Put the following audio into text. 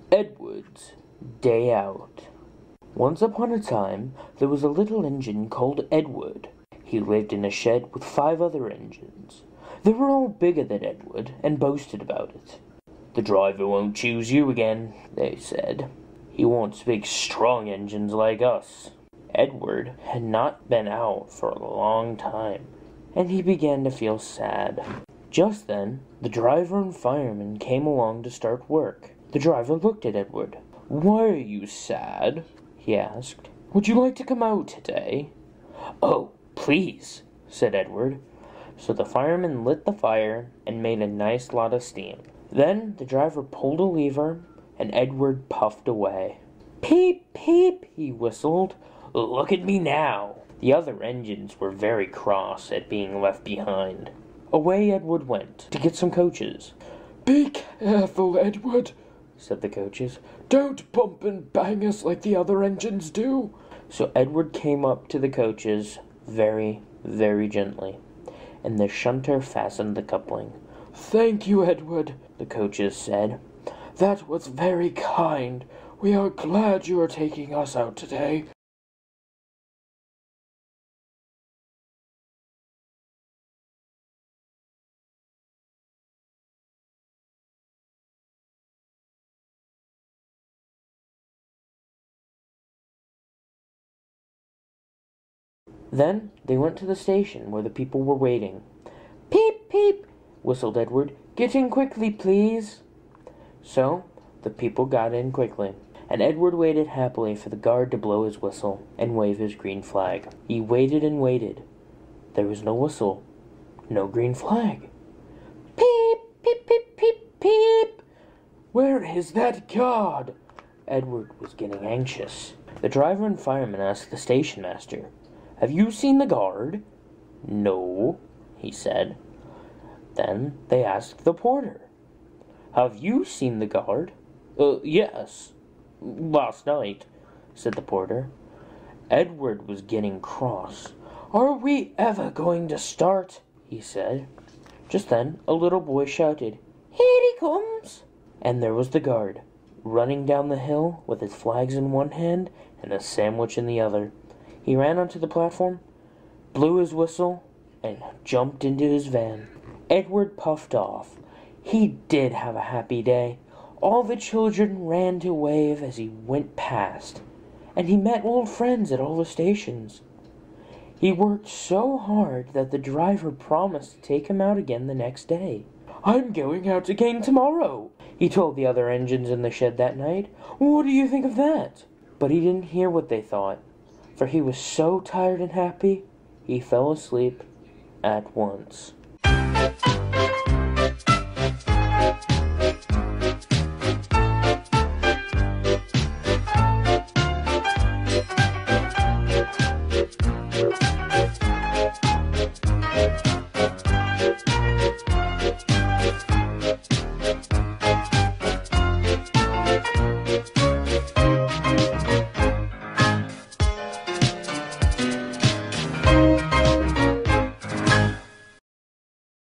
Edward's Day Out. Once upon a time, there was a little engine called Edward. He lived in a shed with 5 other engines. They were all bigger than Edward and boasted about it. "The driver won't choose you again," they said. "He wants big, strong engines like us." Edward had not been out for a long time, and he began to feel sad. Just then, the driver and fireman came along to start work. The driver looked at Edward. "Why are you sad?" he asked. "Would you like to come out today?" "Oh, please," said Edward. So the fireman lit the fire and made a nice lot of steam. Then the driver pulled a lever, and Edward puffed away. "Peep, peep," he whistled. "Look at me now." The other engines were very cross at being left behind. Away Edward went to get some coaches. "Be careful, Edward," said the coaches. "Don't bump and bang us like the other engines do." So Edward came up to the coaches very, very gently, and the shunter fastened the coupling. "Thank you, Edward," the coaches said. "That was very kind. We are glad you are taking us out today." Then they went to the station where the people were waiting. "Peep, peep," whistled Edward. "Get in quickly, please." So the people got in quickly, and Edward waited happily for the guard to blow his whistle and wave his green flag. He waited and waited. There was no whistle, no green flag. "Peep, peep, peep, peep, peep." "Where is that guard?" Edward was getting anxious. The driver and fireman asked the station master, "Have you seen the guard?" "No," he said. Then they asked the porter, "Have you seen the guard?" Yes, last night," said the porter. Edward was getting cross. "Are we ever going to start?" he said. Just then a little boy shouted, "Here he comes!" And there was the guard, running down the hill with his flags in one hand and a sandwich in the other. He ran onto the platform, blew his whistle, and jumped into his van. Edward puffed off. He did have a happy day. All the children ran to wave as he went past, and he met old friends at all the stations. He worked so hard that the driver promised to take him out again the next day. "I'm going out again tomorrow," he told the other engines in the shed that night. "What do you think of that?" But he didn't hear what they thought, for he was so tired and happy, he fell asleep at once.